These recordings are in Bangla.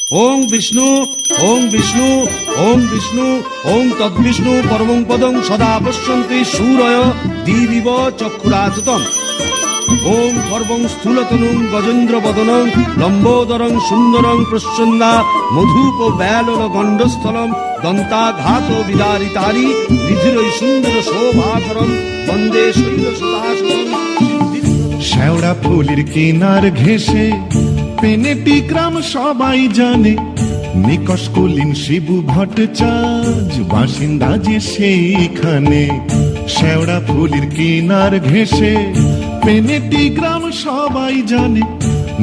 ওং বিষ্ণু ওং বিষ্ণু ওং বিষ্ণু ওং তদ্বিষ্ণু পরমং পদং সদা পশ্যন্তি সূরয় দিবিব চক্ষুরাততম। ওং খর্বং স্থূলতনুং গজেন্দ্র বদনং লম্বোদরং সুন্দরং প্রসন্না মধুপ ব্যালল গণ্ডস্থলম দন্তাঘাত বিদারিতারি রিধিরৈ সুন্দর শোভাধরম বন্দে শৈলসুতাসনম। শেওড়া ফুলের কিনার ঘেঁষে পেনেটি গ্রাম সবাই জানে, নিকষ কুলীন শিবু ভট্টাচার্য বাসিন্দা যে সেইখানে। শেওড়া ফুলের কিনার ঘেঁষে পেনেটি গ্রাম সবাই জানে,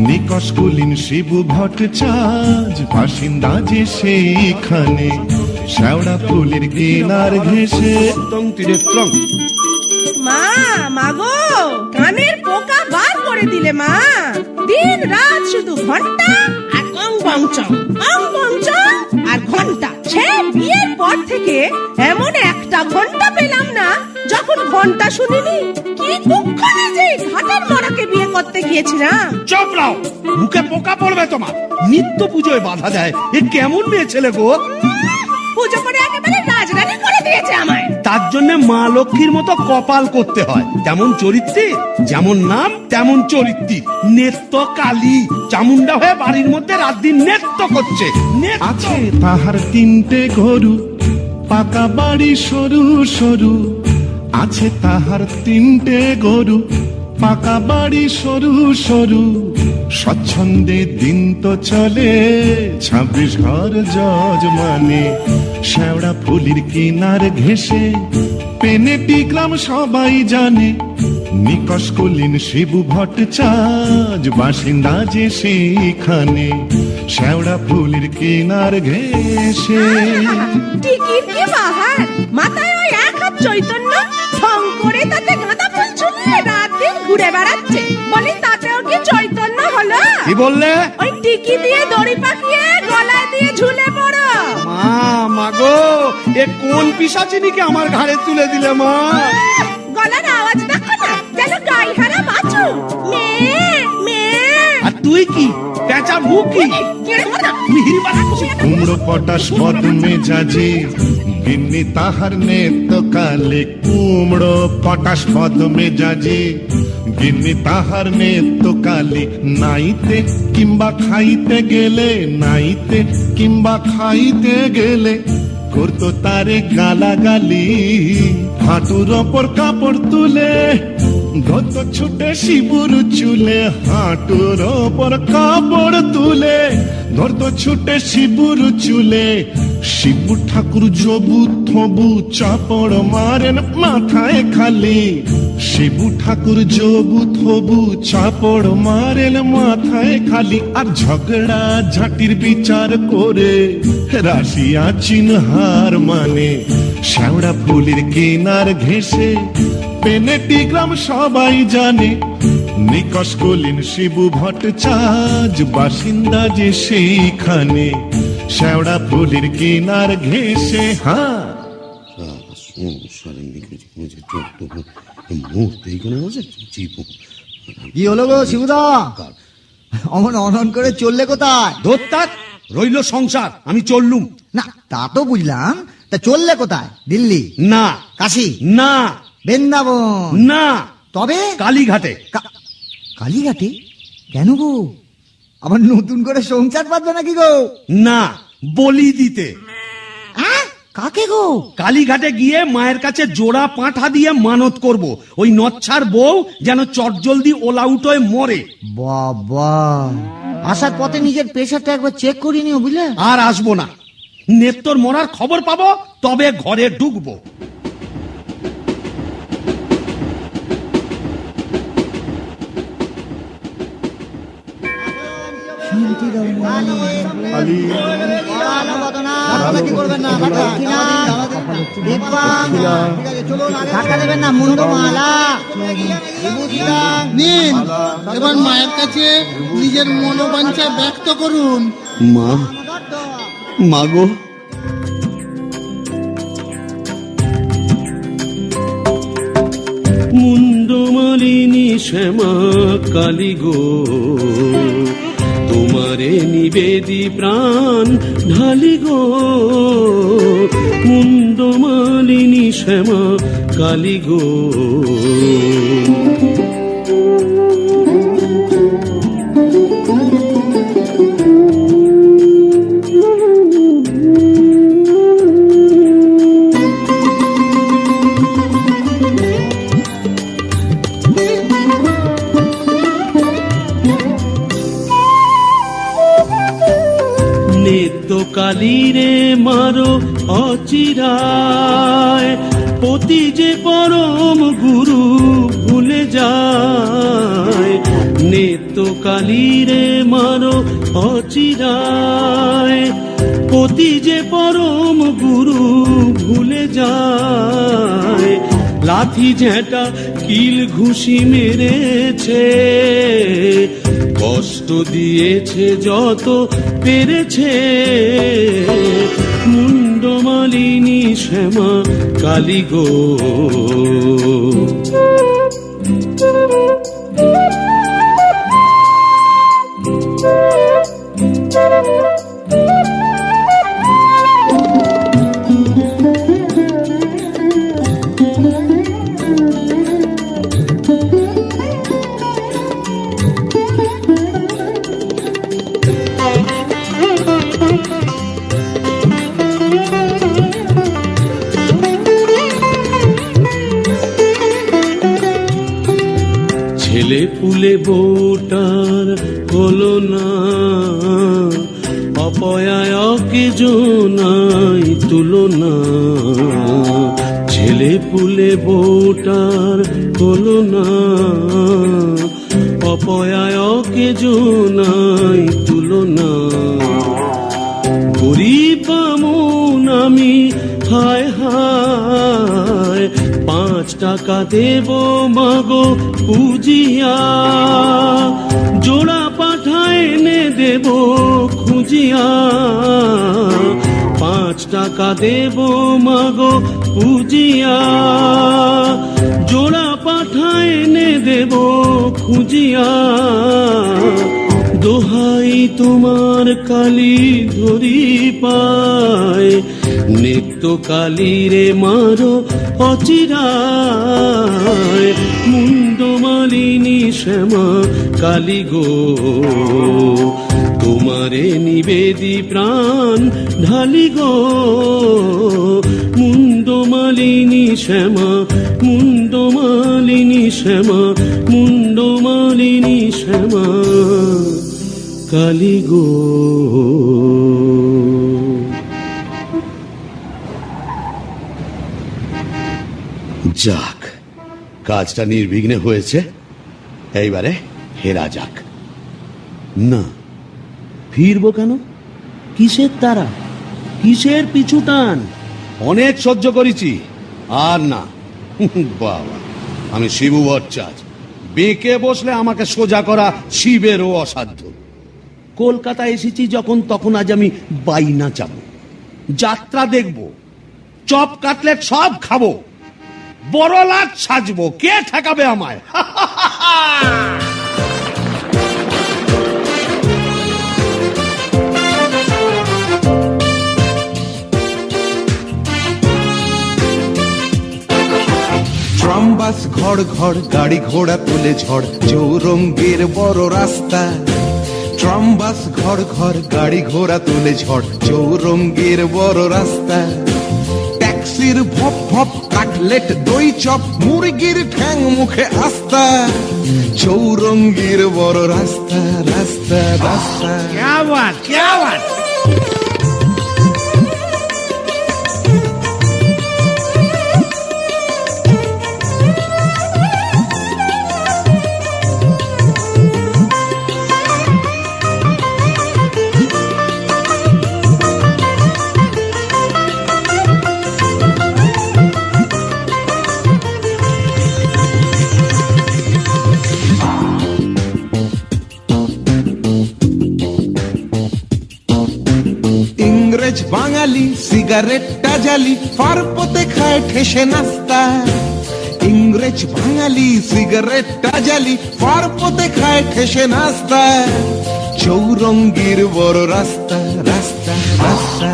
নিকষ কুলীন শিবু ভট্টাচার্য বাসিন্দা যে সেইখানে। শেওড়া ফুলের কিনার ঘেঁষে তীরেত্রং। মা, মাগো, কানের পোকা বার করে দিলে মা। দিন রাত শুধু ঘন্টা আর অং বং চং, অং বং চং আর ঘন্টা। সে বিয়ের পর থেকে এমন একটা ঘন্টা পেলাম না যখন ঘন্টা শুনিনি। কি কুক্ষণে যে ঘাটের মরাকে বিয়ে করতে গিয়েছিলাম। চুপ রাও, মুখে পোকা পড়বে তোমার। নিত্য পুজোয় বাধা দেয়, এ কেমন মেয়ে ছেলে গো? পুজো করে একেবারে রাজরানী করে দিয়েছে আমায়। তার জন্য মা লক্ষ্মীর মতো কপাল করতে হয়। তেমন চরিত্রে, যেমন নাম তেমন চরিত্রী। নেত্য কালী চামুন্ডা হয়ে বাড়ির মধ্যে রাত দিন নেত্য করছে। আছে তাহার তিনটে গরু, পাকা বাড়ি সরু সরু। আছে তাহার তিনটে গরু, পাকা বাড়ি সরু সরু। স্বচ্ছন্দে দিন তো চলে, 26 ঘর যজমানে। শেওড়া ফুলির কিনার ঘেঁষে পেনেটি গ্রাম সবাই জানে, নিকষ কুলীন শিবু ভট্টাচার্য বাসিন্দা যে সেইখানে। শেওড়া ফুলের কিনার ঘেঁষে টিকির কি বাহার, মাথায় ওই এক হাত চৈতন্য, ঠং করে তাতে গাঁদা ফুল ঝুলিয়ে রাত দিন ঘুরে বেড়াচ্ছে। বলি তাতেও কি চৈতন্য হলো? কি বললে? ওই টিকি দিয়ে দড়ি পাকিয়ে গলায় দিয়ে ঝুলে পড়ো। মা, মাগো, এ কোন পিশাচিনীকে আমার ঘাড়ে তুলে দিলে মা? গলার আওয়াজ দেখো না, যেন গাইহারা বাছু। মেয়ে মেয়ে। আর তুই কি পেঁচা মুখ কি? কুমড়ো পটাশ পদ মেজাজে গিন্নি তাহার নেত কালে। কুমড়ো পটাশ পদ মেজাজে গিন্নি তাহার নেত কালে। নাইতে কিংবা খাইতে গেলে, নাইতে কিংবা খাইতে গেলে করতো তারে গালাগালি। হাঁটুর ওপর কাপড় তুলে ধরতো ছুটে শিবুর চুলে। হাঁটুর ওপর কাপড় তুলে ধরতো ছুটে শিবুর চুলে। শিবু ঠাকুর জবু থবু চাপড় মারেন মাথায় খালি। শিবু ঠাকুর জবু থবু চাপড় মারেন মাথায় খালি। আর ঝগড়া ঝাঁটির বিচার করে রাশিয়া চিনহার মানে। শেওড়া ফুলের কিনার ঘেঁষে পেনেটি গ্রাম সবাই জানে, নিকষ কুলীন শিবু ভট্টাচার্য বাসিন্দা যে সেইখানে। শেওড়া ফুলের কিনার ঘেঁষে। হ্যাঁ, কি হলো গো শিবুদা, অমন অনন করে চললে কোথায়? ধোত্তাক রইল সংসার, আমি চললুম। না তা তো বুঝলাম, তা চললে কোথায়? দিল্লি না, কাশী না, বৃন্দাবন না, তবে কালীঘাটে। কালীঘাটে? কেন গো, আবার নতুন করে সংসার পাতবে নাকি গো? না, বলি দিতে। কাকে গো? কালীঘাটে গিয়ে মায়ের কাছে জোড়া পাঁঠা দিয়ে মানত করব, ওই নচ্ছার বউ যেন চটজলদি ওলাউট হয়ে মরে। বাবা, আসার পথে নিজের প্রেশারটা একবার চেক করে নিও বুঝলে। আর আসবো না, নেত্তর মরার খবর পাবো তবে ঘরে ঢুকবো। নিন, এবার মায়ের কাছে নিজের মনোবাঞ্ছা ব্যক্ত করুন। মা, মাগো, মুন্ডমালিনী শ্যামা কালী গো, তোমার তোমারে নিবেদি প্রাণ ঢালি গো, মুন্ডমালিনী শ্যামা কালী গো। কালী রে মারো অচিরায়, পতি যে পরম গুরু ভুলে যায়। নেত্য কালী রে মারো অচিরায়, পতি যে পরম গুরু ভুলে যায়। লাথি ঝেঁটা কিল ঘুষি মেরেছে, কষ্ট দিয়েছে যত পেরেছে। মুন্ডমালিনী শ্যামা কালী গো। ছেলে পুলে বোটার হলো না, অপয়ায়কে জোনাই তুলনা। ছেলে পুলে বোটার হলো না, অপয়ায়কে জোনাই তুলনা। গরিব আমন আমি হায় হায়, 5 টাকা দেব মাগো পুজিয়া। জোড়া পাঠায় এনে দেব খুঁজিয়া, 5 টাকা দেব মাগো পুজিয়া। জোড়া পাঠায় এনে দেব খুঁজিয়া। দোহাই তোমার কালী ধরি পায়, নিত্য কালী রে মারো অচিরায়। মুন্ডমালিনী শ্যামা কালী গো, তোমারে নিবেদি প্রাণ ঢালি গো। মুন্ডমালিনী শ্যামা, মুন্ডমালিনী শ্যামা, মুন্ডমালিনী শ্যামা কালী গো। যাক, কাজটা নির্বিঘ্নে হয়েছে। এইবারে হেরা যাক। না, ফিরবো কেন? কিসের তারা, কিসের পিছু টান? অনেক সহ্য করেছি, আর না। বাবা, আমি শিবু ভট্টাচার্য। বেঁকে বসলে আমাকে সোজা করা শিবেরও অসাধ্য। কলকাতা এসেছি যখন, তখন আজ আমি বাইনা চাবো, যাত্রা দেখবো, চপ কাটলেট সব খাবো, বড় লাট সাজবো। কে ঠেকাবে আমায়? ট্রাম বাস ঘর ঘর, গাড়ি ঘোড়া তুলে ঝড়, চৌরঙ্গের বড় রাস্তা। ট্রাম বাস ঘর ঘর, গাড়ি ঘোড়া তুলে ঝড়, চৌরঙ্গের বড় রাস্তা। ট্যাক্সির ভপ ভপ, কাটলেট দই চপ, মুরগির ঠ্যাং মুখে আস্তা। চৌরঙ্গীর বড় রাস্তা, রাস্তা রাস্তা। क्या बात, क्या बात। ইংরেজ বাঙালি সিগারেটটা জালি, পারপতে খায় ঠেসে নাস্তা। ইংরেজ বাঙালি সিগারেটটা জালি, পারপতে খায় ঠেসে নাস্তা। চৌরঙ্গীর বড় রাস্তা রাস্তা রাস্তা।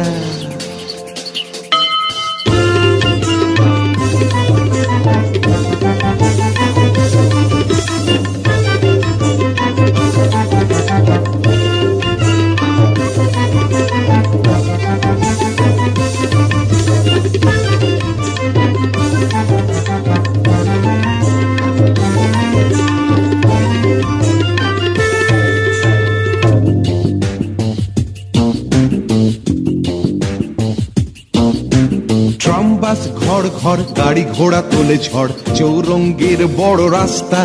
ট্রাম বাস ঘর ঘর গাড়ি ঘোড়া তোলে ঝড় চৌরঙ্গীর বড় রাস্তা।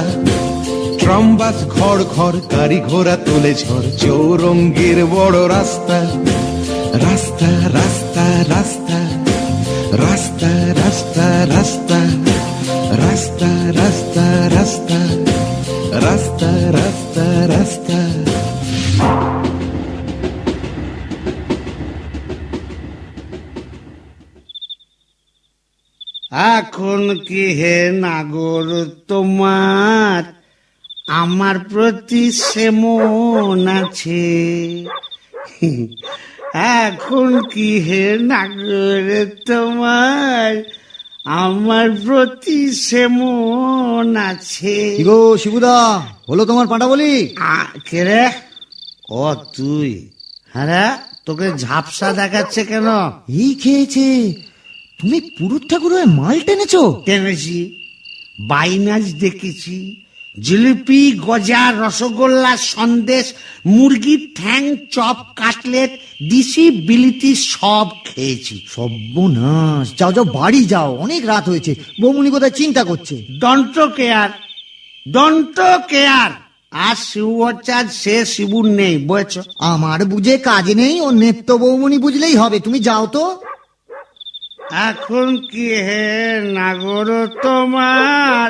ট্রাম বাস ঘর ঘর গাড়ি ঘোড়া তোলে ঝড় চৌরঙ্গীর বড় রাস্তা রাস্তা রাস্তা রাস্তা রাস্তা রাস্তা রাস্তা রাস্তা রাস্তা রাস্তা রাস্তা রাস্তা রাস্তা। এখন কি হে নাগর তোমার আমার প্রতি সেমন আছে? এখন কি হে নাগর তোমার আমার প্রতি সেমন আছে? কি গো শিবুদা, হলো তোমার পাঁটা বলি? কে রে? ও তুই? হ্যাঁ, তোকে ঝাপসা দেখাচ্ছে কেন? এই খেয়েছে, তুমি পুরুত ঠাকুর হয়ে মাল টেনেছো? টেনেছি, বাইনাচ দেখেছি, জিলিপি, গজা, রসগোল্লা, সন্দেশ, মুরগির ঠ্যাং, চপ, কাটলেট, দিশি বিলিতি সব খেয়েছি। সর্বনাশ, যাও যাও বাড়ি যাও, অনেক রাত হয়েছে। বৌমনি কোথায় চিন্তা করছে? Don't care, don't care. আর শিবচাঁদ সে শিবুর নেই, বুঝেছ? আমার বুঝে কাজ নেই, ও নেত্য বৌমনি বুঝলেই হবে। তুমি যাও তো। এখন কি হে নাগর তোমার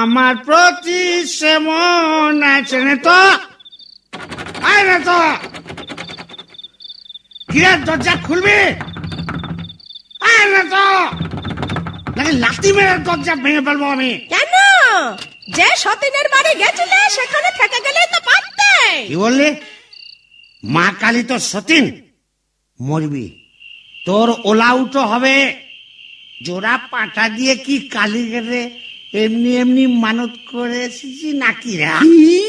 আমার প্রতি সেমন আছে? নে তো, আয় না তো, কিরে দরজা খুলবি? আয় না তো, নাকি লাথি মেরে দরজা ভেঙে ফেলবো আমি। কেন? যে সতীনের বাড়ি গেছিলে সেখানে থেকে গেলে তো পারতে। কি বললি? মা কালী তো সতীন, মরবি, তোর ওলাউটো হবে। জোড়া পাটা দিয়ে কি কালী গেলে এমনি এমনি মানত করে এসেছি নাকি রে? কি?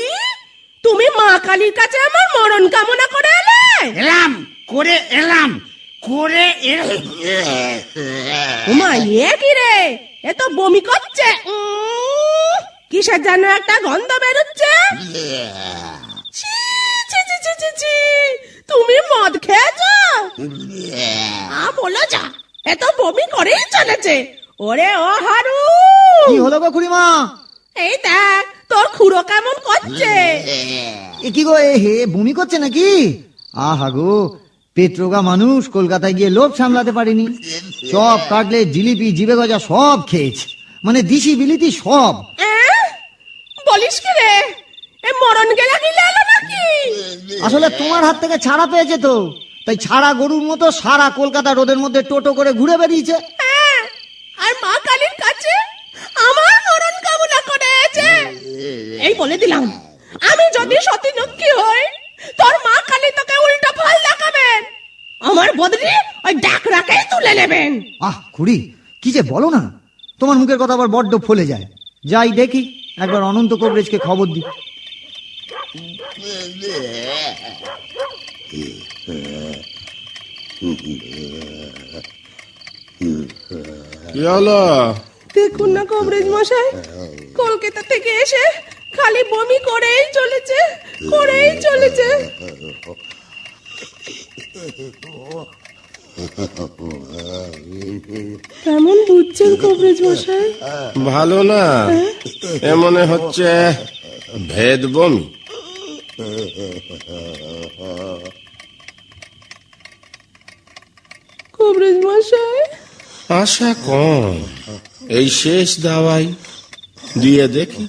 তুমি মা কালীর কাছে আমার মরণ কামনা করে এলে? এলাম করে এলাম করে ওমা, এ কি রে? এ তো বমি করছে। কিসের যেন একটা গন্ধ বেরোচ্ছে। ছি, ছি, ছি, ছি, ছি, ছি। তুমি মদ খেয়েছো? বলো যা, এ তো বমি করেই চলেছে। ওরে ও হারু, কি হলো গো খুড়িমা? এই দেখ তোর খুড়ো কেমন করছে। এ কি গো, এ হে বমি করছে নাকি? আহা গো, পেট্রোগা মানুষ, কলকাতায় গিয়ে লোভ সামলাতে পারেনি। চপ, কাটলেট, জিলিপি, জিবে গজা সব খেয়েছে, মানে দিশি বিলিতি সব। বলিস কি রে? এ মরণ গেলা গিলে এলো নাকি? আসলে তোমার হাত থেকে ছাড়া পেয়েছে তো, তাই ছাড়া গরুর মতো সারা কলকাতা রোদের মধ্যে টোটো করে ঘুরে বেরিয়েছে। আর মা কালীর কাছে আমার মরণ কামনা করেছে। এই বলে দিলাম, আমি যদি সতী লক্ষ্মী হই, তোর মা কালী তোকে উল্টো ফল দেখাবেন। আমার বদলি ওই ডাকরাকেই তুলে নেবেন। আহ খুড়ি, কি যে বলো না, তোমার মুখের কথা আবার বড্ড ফলে যায়। যাই দেখি, একবার অনন্ত কবরেজকে খবর দিই। কি হলো? দেখুন না কবরেজ মশাই, কলকাতা থেকে এসে খালি বমি করেই চলেছে, করেই চলেছে। কেমন বুঝছেন কবরেজ মশাই? ভালো না, এ মনে হচ্ছে ভেদ বমি। কবরেজ মশাই, আশা কম, এই শেষ দাওয়াই দিয়ে দেখি।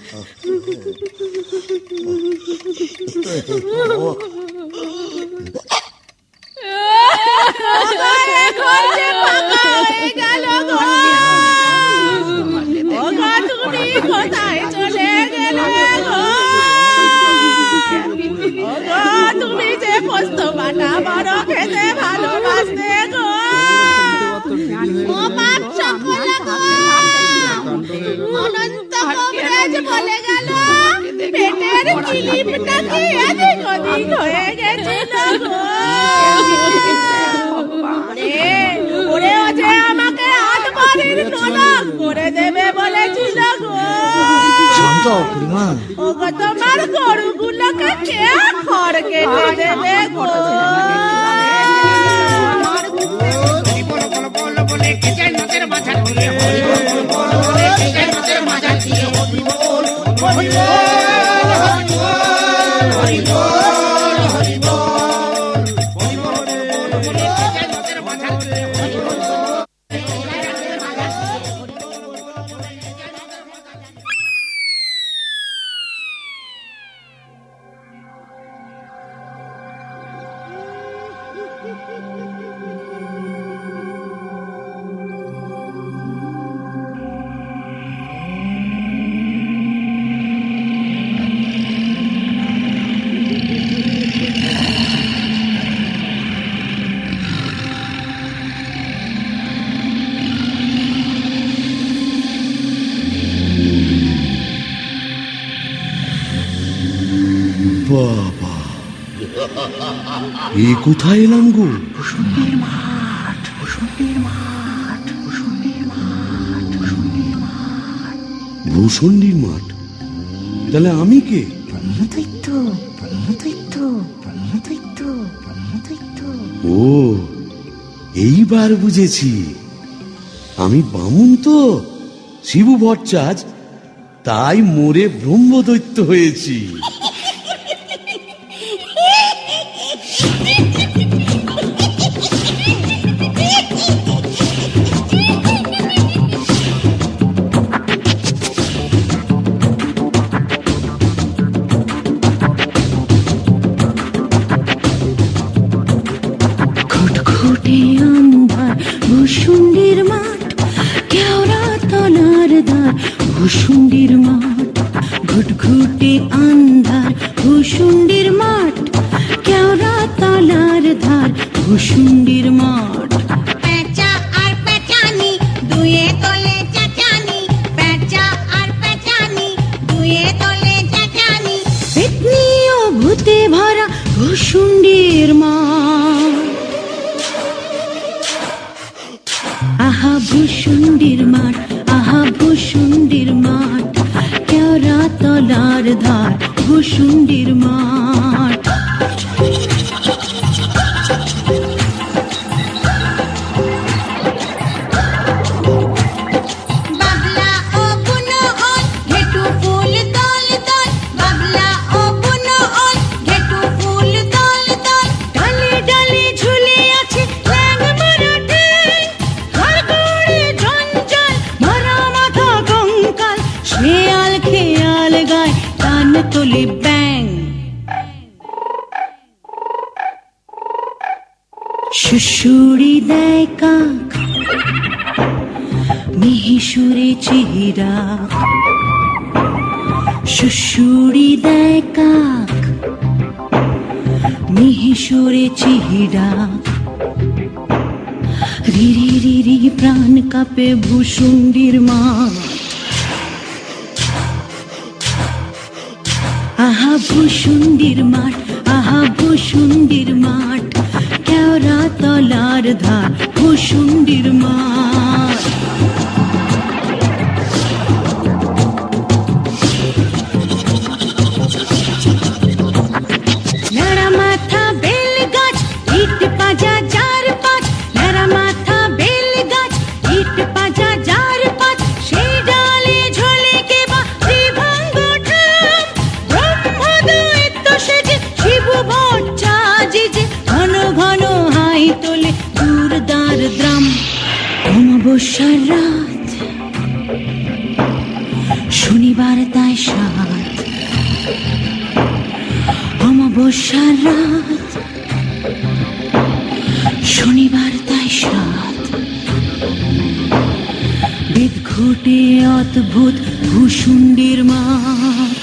কোথায় চলে গেলে গো? পোস্ত বাটা বড় খেতে ভালোবাসতে গো। ও বাপ সকলে গো, অনন্ত কবিরাজ বলে গেল পেটের কিলিপটা কি এদিক ওদিক হয়ে গেছিল গো। ওরে ও যে আমাকে 8 বারের নরক করে দেবে বলেছিল গো। শান্ত হও খুড়িমা। ও গো তোমার গরুগুলোকে কে খড় কেটে দেবে গো। বাবা, এ কোথায় এলাম গো? ভূষণ্ডির মাঠ? তাহলে আমি কে? ও, এইবার বুঝেছি, আমি বামুন তো, শিবু ভট্টাচ, তাই মোরে ব্রহ্মদৈত্য হয়েছি। ঘুটঘুটে আন্ধার ভূষণ্ডির মাঠ, কেওড়া তলার দ্বার ভূষণ্ডির মাঠ। ঘুটঘুটে আন্ধার ভূষণ্ডির মাঠ, কেওড়া তলার ধার ভূষণ্ডির মাঠ। পেঁচা আর পেঁচানি দুয়ে তলে চেঁচানি, পেঁচা আর পেঁচানি দুয়ে তলে চেঁচানি। পেতনি ও ভূতে ভরা ভূষণ্ডির মাঠ। আহা ভূষণ্ডির মাঠ, আহা ভূষণ্ডির মাঠ, কেওড়া তলার ধার ভূষণ্ডির মাঠ। বাবলা ও বুনো ওল ঘেটু ফুল দল দল, বাবলা ও বুনো ওল ঘেটু ফুল দল দল। ডালে ডালে ঝুলে আছে ল্যাং মারা ঠ্যাং, ঘরঘরে জঞ্জাল মারা মাথা কঙ্কাল। শেয়াল খেয়াল গায় কান তোলে ব্যাং। শুশুড়ি দেয় কাক, মিহিসুরে চিহিরা। শুশুড়ি দেয় কাক, মিহিসুরে চিহিরা। রিরি রিরি প্রাণ কাঁপে ভূষণ্ডির মাঠ। আহা ভূষণ্ডির মাঠ, আহা ভূষণ্ডির মাঠ, কেওড়া তলার ধার ভূষণ্ডির মাঠ। ন্যাড়া মাথা বেল গাছ, ইট পাজা যার পাঁচ। ন্যাড়া মাথা বেল গাছ, ইট পাজা যার পাঁচ। সেই ডালে ঝোলে কেবা ত্রিভঙ্গ ঠাম। ব্রহ্মদৈত্য সেজে শিবু ভট্টাচ যে ঘন ঘন হাই তোলে দুর্দার দ্রাম। অমাবস্যার রাত, শনিবার তাই সাত। অমাবস্যার রাত, শনিবার তাই সাত। বেদ ঘটে অদ্ভুত ভূষণ্ডির মাঠ।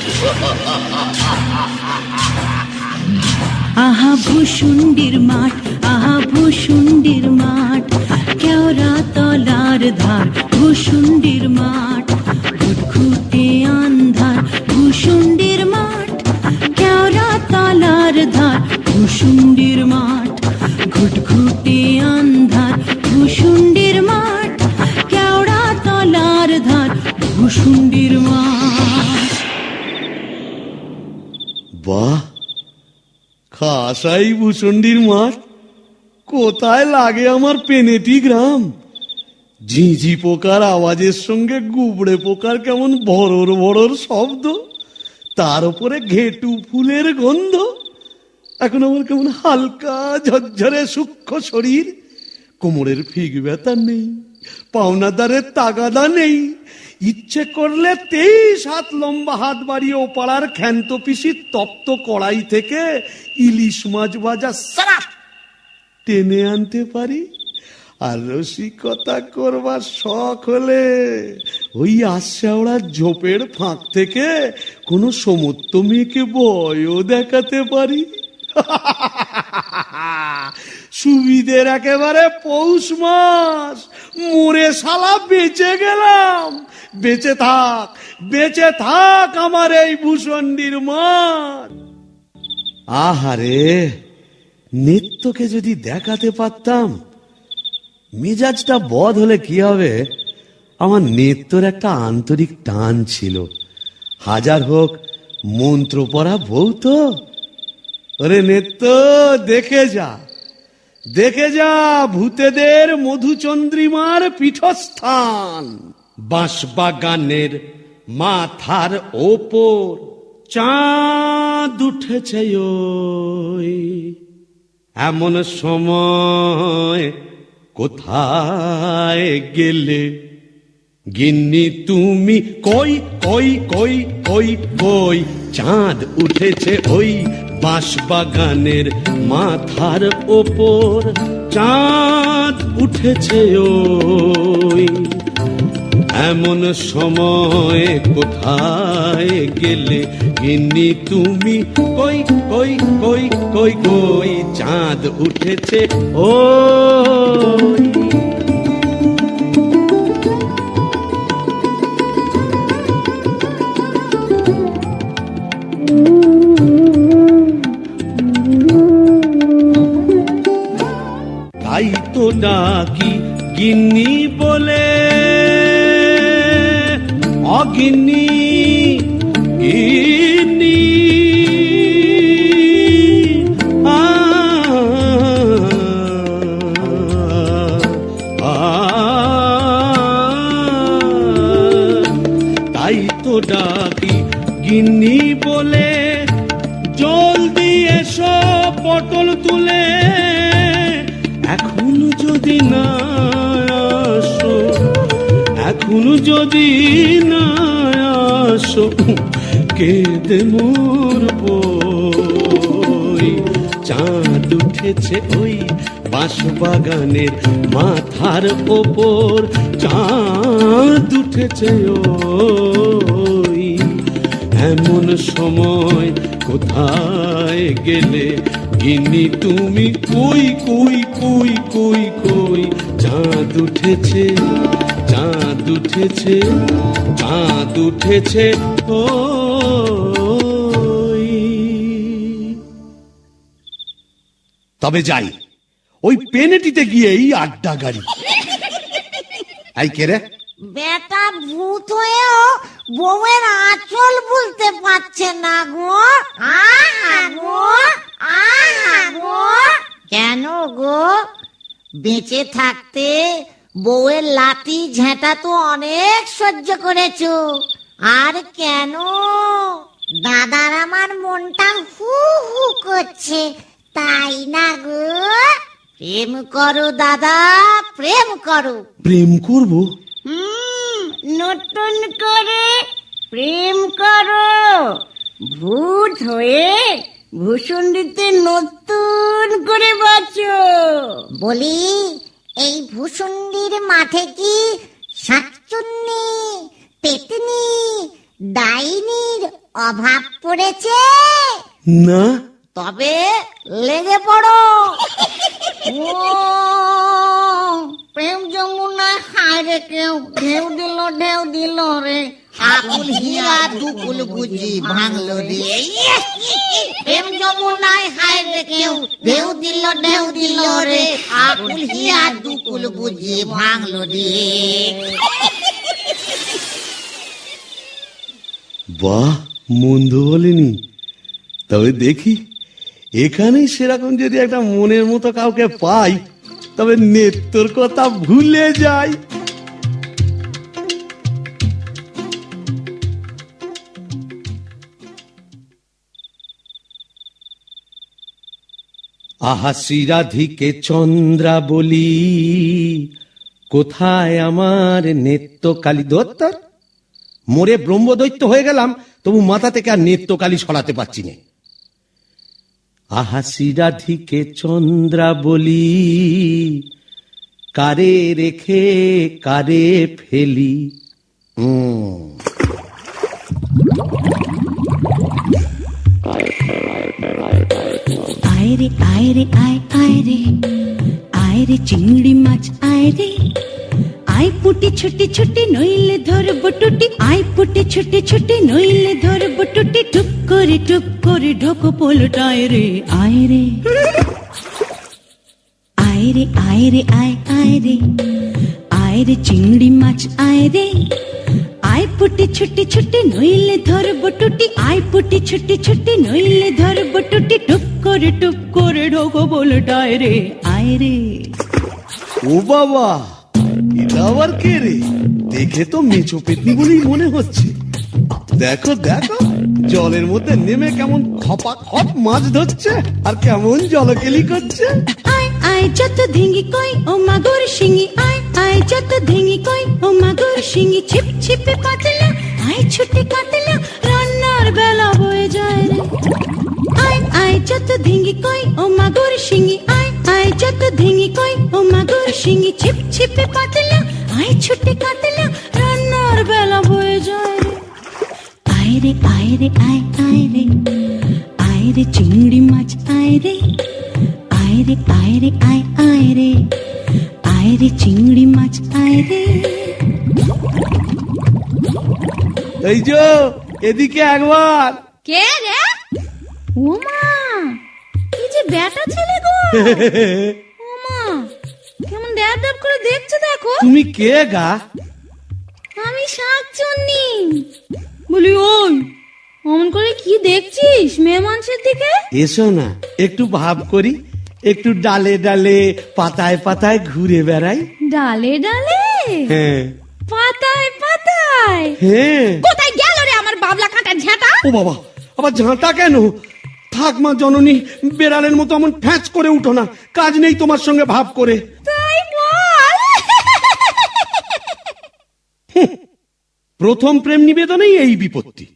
আহা ভুসুন্ডির মাঠ, আহা ভুসুন্ডির মাঠ, কেওড়া তলার ধার ভুসুন্ডির মাঠ, ঘুটঘুটে আন্ধার ভুসুন্ডির মাঠ, কেওড়া তলার ধার ভুসুন্ডির মাঠ, ঘুটঘুটে আন্ধার ভুসুন্ডির মাঠ, কেওড়া তলার ধার ভুসুন্ডির মাঠ। বাহ, খাসাই ভূষণ্ডির মাঠ। কোথায় লাগে আমার পেনেটি গ্রাম। ঝিঝি পোকার আওয়াজের সঙ্গে গুবড়ে পোকার কেমন বড়র বড়র শব্দ, তার উপরে ঘেটু ফুলের গন্ধ। এখন আমার কেমন হালকা ঝরঝরে সূক্ষ্ম শরীর, কোমরের ফিগ ব্যথা নেই, পাওনাদারের তাগাদা নেই। ইচ্ছে করলে 23 হাত লম্বা হাত বাড়িয়ে ওপাড়ার ক্ষান্ত পিসির তপ্ত কড়াই থেকে ইলিশ মাছ ভাজা সারাপ টেনে আনতে পারি। আর রসিকতা করবার শখ হলে ওই আশাওড়ার ঝোপের ফাঁক থেকে কোনো সমত্ব মেয়েকে ভয়ও দেখাতে পারি। সুবিধের একেবারে পৌষ মাস, মোরে শালা বেঁচে গেলাম। বেঁচে থাক আমার এই ভূষণ্ডির মাঠ। আহারে, নিত্যকে যদি দেখাতে পারতাম। মেজাজটা বদ হলে কি হবে, আমার নিত্যর একটা আন্তরিক টান ছিল। হাজার হোক মন্ত্র পড়া বউ তো। ওরে নিত্য, দেখে যা ভূতেদের মধুচন্দ্রিমার পীঠস্থান। বাঁশবাগানের মাথার ওপর চাঁদ উঠেছে ওই, এমন সময় কোথায় গেলে গিন্নি তুমি? কই কই কই কই কই, চাঁদ উঠেছে ওই বাঁশবাগানের মাথার ওপর, চাঁদ উঠেছে ওই, এমন সময় কোথায় গেলে গিন্নি তুমি? কই কই কই কই কই, চাঁদ উঠেছে ওই। তাই তো ডাকি গিন্নি বলে, অগিন্নি গিন্নি। তাই তো ডাকি গিন্নি বলে, জলদি এসো পটল তুলে, এখন যদি না আসো, এখন যদি না আসো, কেঁদে মরবো। চাঁদ উঠেছে ওই বাঁশবাগানের মাথার ওপর, চাঁদ উঠেছে ওই, এমন সময় কোথায় গেলে গিন্নি তুমি? কই কই কই কই কই, চাঁদ উঠেছে, চাঁদ উঠেছে, চাঁদ উঠেছে ওই। তবে যাই, ওই পেনেটিতে গিয়েই আড্ডা গাড়ি। এই কে রে? বেটা ভূত হয়েও বউয়ের আঁচল বলতে পারছে না গো। কেন গো? বেঁচে থাকতে বউয়ের লাঠি ঝেঁটা তো অনেক সহ্য করেছো, আর কেন? দাদার আমার মনটা হু হু করছে, তাই না গো? প্রেম করো দাদা, প্রেম করো। প্রেম করব? নতুন করে প্রেম করো। ভূত হয়ে ভূষণ্ডিতে নতুন করে বাঁচো। বলি, এই ভূষণ্ডির মাঠে কি শাকচুন্নি, পেতনি, ডাইনির অভাব পড়েছে? না, তবে লেগে পড়ো। ও প্রেম যমুনায় হায় রে কেউ ঢেউ দিল রে, আকুল হীরা দুকুল গুজি ভাঙলো রে। প্রেম যমুনায় হায় রে কেউ ঢেউ দিল রে, আকুল হীরা দুকুল গুজি ভাঙলো রে। বাহ, মন্দ বলেনি। তবে দেখি এখানেই সেরকম যদি একটা মনের মতো কাউকে পাই, তবে নেত্তর কথা ভুলে যাই। আহা শ্রীরাধিকে চন্দ্রা বলি, কোথায় আমার নেত্রকালী দত্তর? মোরে ব্রহ্মদৈত্য হয়ে গেলাম, তবু মাথা থেকে আর নেত্রকালী সরাতে পারছি না। আহা শ্রীরাধিকে চন্দ্রা বলি, কারে রেখে কারে ফেলি। আয় রে আয় রে আয় আয় রে, আয় রে চিংড়ি মাছ আয় রে, আয় পুটি ছুটি ছুটি নইলে ধরব টুটি, আয় পুটি ছুটি ছুটি নইলে ধরব টুটি, টুক করে ঢোকো পোলটায় রে। আয় রে আয় রে আয় রে আয় আয় রে, আয় রে চিংড়ি মাছ আয় রে, আয় পুটি ছুটি ছুটি নইলে ধরব টুটি, আয় পুটি ছুটি ছুটি নইলে ধরব টুটি, টুক করে ঢোকো পোলটায় রে। আয় রে। ও বাবা, এটা আবার কে রে? দেখে তো মেচো পেতনি বলেই মনে হচ্ছে। দেখো দেখো, জলের মধ্যে নেমে কেমন খপা খপ মাছ ধরছে আর কেমন জলকেলি করছে। আয় আয় যত ধিঙ্গি কই ও মাগুর শিঙি, আয় আয় যত ধিঙ্গি কই ও মাগুর শিঙি, ছিপ ছিপে পাতলা আয় ছুটে কাটলা, রান্নার বেলা হয়ে যায় রে। আয় আয় যত ধিঙ্গি কই ও মাগুর শিঙি, আয় আয় যত ধিঙ্গি কই ও মাগুর শিঙি, ছিপ ছিপে পাতলা আয় ছুটে কাটলা, রান্নার বেলা হয়ে যায় রে। আয় রে আয় রে আয় আয় রে, আয় রে চিংড়ি মাছ আয় রে, আয় রে আয় রে আয় আয় রে, আয় রে চিংড়ি মাছ আয় রে। এই যে এদিকে একবার। কে রে? ওমা, কি যে বেটা ছেলে গো। ওমা, কেমন ড্যাব করে দেখছে দেখো। তুমি কে গা? আমি শাকচুন্নি। বলি ওই, অমন করে কি দেখছিস মেয়ে মানুষের দিকে? এসো না, একটু ভাব করি, একটু ডালে ডালে পাতায় পাতায় ঘুরে বেড়াই। ডালে ডালে হ্যাঁ পাতায় পাতায়? হ্যাঁ। কোথায় গেল রে আমার বাবলা কাটার ঝাঁটা? ও বাবা, আবার ঝাঁটা কেন? থাক মা জননী, বেড়ালের মতো এমন ফ্যাঁচ করে উঠো না, কাজ নেই তোমার সঙ্গে ভাব করে। তাই বল। প্রথম প্রেম নিবেদনেই এই বিপত্তি।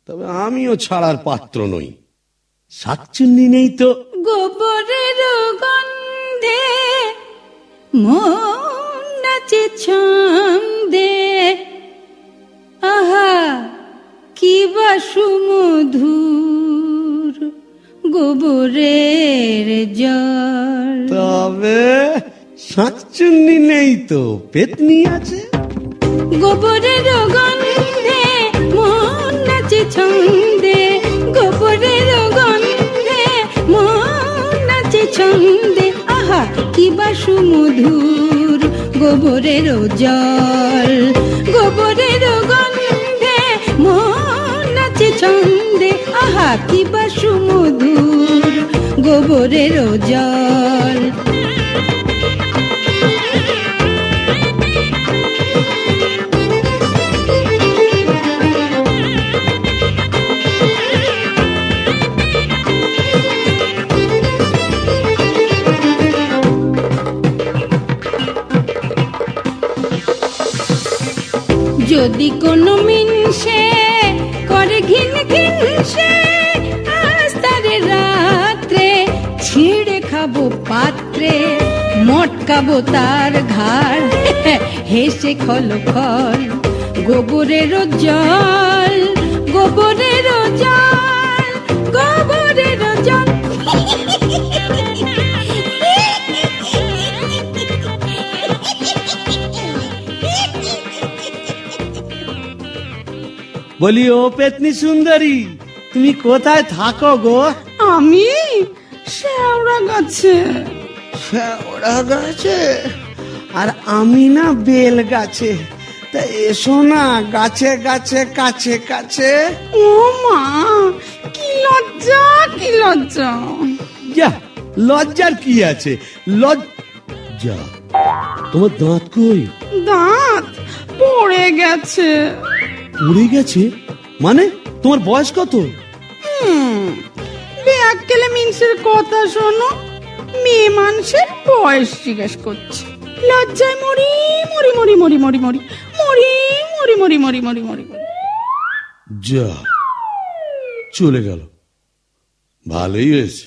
তবে আমিও ছাড়ার পাত্র নই। শাকচুন্নি নেই তো। গোবরের গন্ধে মন নাচে ছন্দে, আহা কি বা সুমধুর গোবরের জল। তবে শাকচুন্নি নেই তো, পেতনি আছে। গোবরের গন্ধে মন নাচে ছন্দে, গোবরের গন্ধে মন নাচে ছন্দে, আহা কি বা সুমধুর গোবরের জল। গোবরের গন্ধে মন নাচে ছন্দে, আহা কি বা সুমধুর গোবরের জল। যদি কোনো মিনসে করে ঘিন ঘিনসে, আজ তারে রাত্রে ছিঁড়ে খাবো পাত্রে, মটকাবো তার ঘাড় হেসে খল খল গোবরের জল, গোবরের জল, গোবরের জল। বলি ও পেতনি সুন্দরী, তুমি কোথায় থাকো গো? আমি শেওড়া গাছে। শেওড়া গাছে? আর আমি না বেল গাছে। তা এসো না গাছে গাছে কাছে কাছে। ও মা, কি লজ্জা, কি লজ্জা। যা, লজ্জার কি আছে? লজ্জা? তোমার দাঁত কই? দাঁত পড়ে গেছে। উড়ে গেছে মানে? তোমার বয়স কত? ব্যাককেলে মিনসের কথা শোনো, মেয়ে মানুষের বয়স জিজ্ঞেস করছে। লজ্জায় মরি মরি মরি মরি মরি মরি মরি মরি মরি মরি মরি মরি মরি। যা, চলে গেল, ভালোই হয়েছে।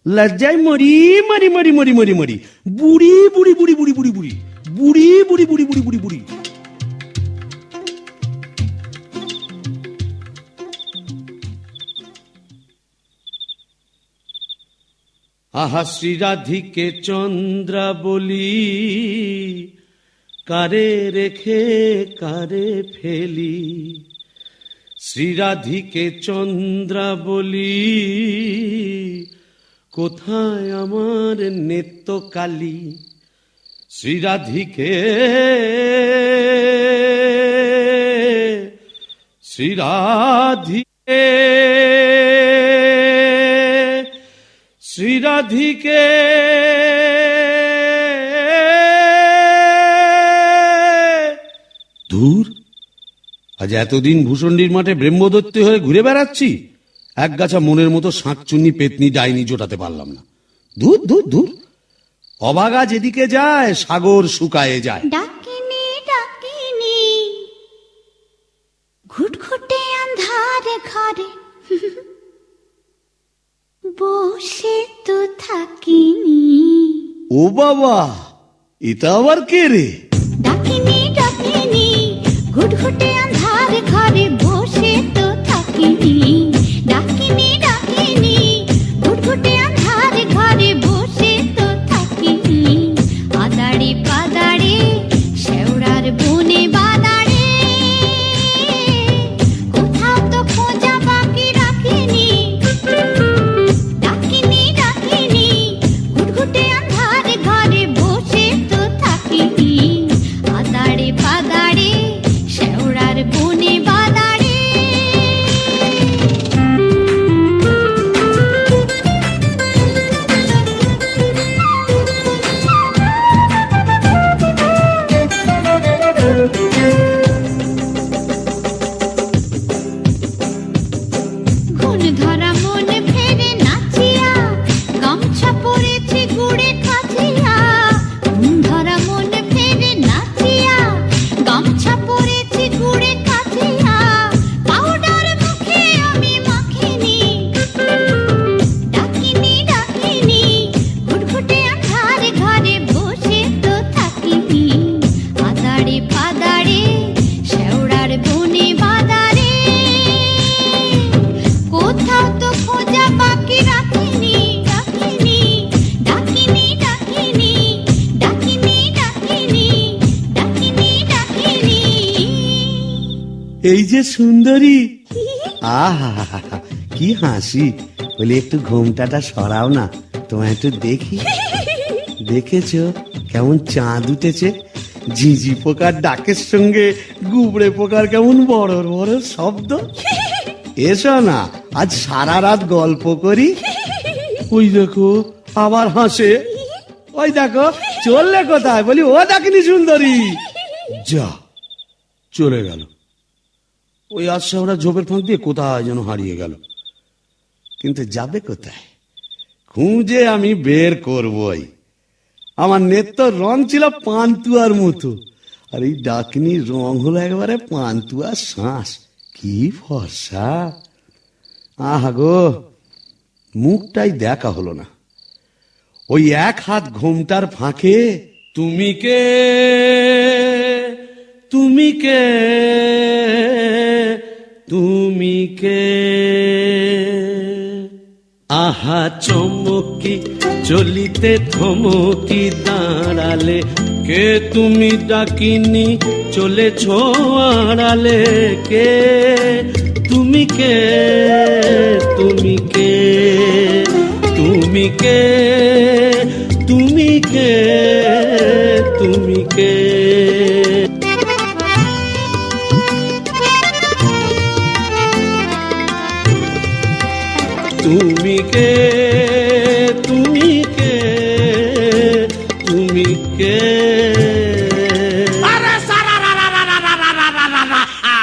লজ্জায় মরি মরি মরি মরি মরি মরি বুড়ি বুড়ি বুড়ি বুড়ি বুড়ি বুড়ি বুড়ি বুড়ি বুড়ি বুড়ি বুড়ি বুড়ি। আহা শ্রীরাধিকে চন্দ্রা বলি, কারে রেখে কারে ফেলি। শ্রীরাধিকে চন্দ্রা বলি, কোথায় আমার নেত্রকালী। শ্রীরাধিকে শ্রীরাধিকে শ্রীরাধিকে ধুর, আজ এতদিন ভূষণ্ডির মাঠে ব্রহ্মদত্তি হয়ে ঘুরে বেড়াচ্ছি, এক গাছা মনের মতো শাঁকচুন্নি পেতনি ডাইনি জোটাতে পারলাম না। দূর দূর দূর, অবাগা যেদিকে যায় সাগর শুকায়ে যায়। ডাকিনি ডাকিনি ঘুটঘুটে আন্ধারে ঘরে বসে তো থাকিনি। ও বাবা, এটা আবার কে রে? ডাকিনি ডাকিনি ঘুটঘুটে আন্ধারে ঘরে বসে তো থাকিনি। ডাকিনি ডাকিনি ঘুটঘুটে আন্ধারে ঘরে বসে তো থাকিনি। আদাড়ে পাদাড়ে শেওড়ার বনে বাদাড়ে কোথাও তো খোঁজা বাকি রাখিনি। ডাকিনি ডাকিনি ঘুটঘুটে আন্ধারে ঘরে বসে তো থাকিনি। আদাড়ে পাদাড়ে শেওড়ার বনে বাদাড়ে। ঘুণ ধরা মন ফেরে নাচিয়া গামছা পরেছে গুড়ে খাচিয়া। ঘুণ ধরা মন ফেরে নাচিয়া গামছা পরেছে গুড়ে খাচিয়া। পাউডার মুখে আমি মাখিনি। ডাকিনি ডাকিনি ঘুটঘুটে আন্ধারে ঘরে বসে তো থাকিনি। আদাড়ে পাদাড়ে শেওড়ার বনে বাদারে কোথাও তো খোঁজা বাকি রাখিনি। ডাকিনি ডাকিনি ডাকিনি ডাকিনি ডাকিনি ডাকিনি ডাকিনি। এই যে সুন্দরী, আহা কি হাসি। বলি একটু ঘোমটাটা সরাও না, তোমায় একটু দেখি। দেখেছো কেমন চাঁদ উঠেছে? ঝিঝি পোকার ডাকের সঙ্গে গুবড়ে পোকার কেমন বড় বড় শব্দ। এসো না, আজ সারা রাত গল্প করি। ওই দেখো আবার হাসে। ওই দেখো চললে কোথায়? বলি ও ডাকিনি সুন্দরী। যা, চলে গেল। ওই আশা ওরা ঝোপের ফাঁক দিয়ে কোথায় যেন হারিয়ে গেল। কিন্তু যাবে কোথায়? খুঁজে আমি বের করবই। আমার নেত্র রং ছিল পান্তুয়ার মতো, আর এই ডাকিনীর রং হলো একেবারে পান্তুয়ার শ্বাস। কি ফর্সা! আহা গো, মুখটাই দেখা হলো না। ওই এক হাত ঘোমটার ফাঁকে তুমি কে, তুমি কে, তুমি কে। আহা চমকি চলিতে থমকি দাঁড়ালে কে তুমি ডাকিনি চলেছ আড়ালে, কে তুমি, কে তুমি, কে তুমি, কে তুমি, কে তুমি, কে তুমি কে, তুমি কে, তুমি কে? আরে সারা রা রা রা রা রা রা রা রা রা রা।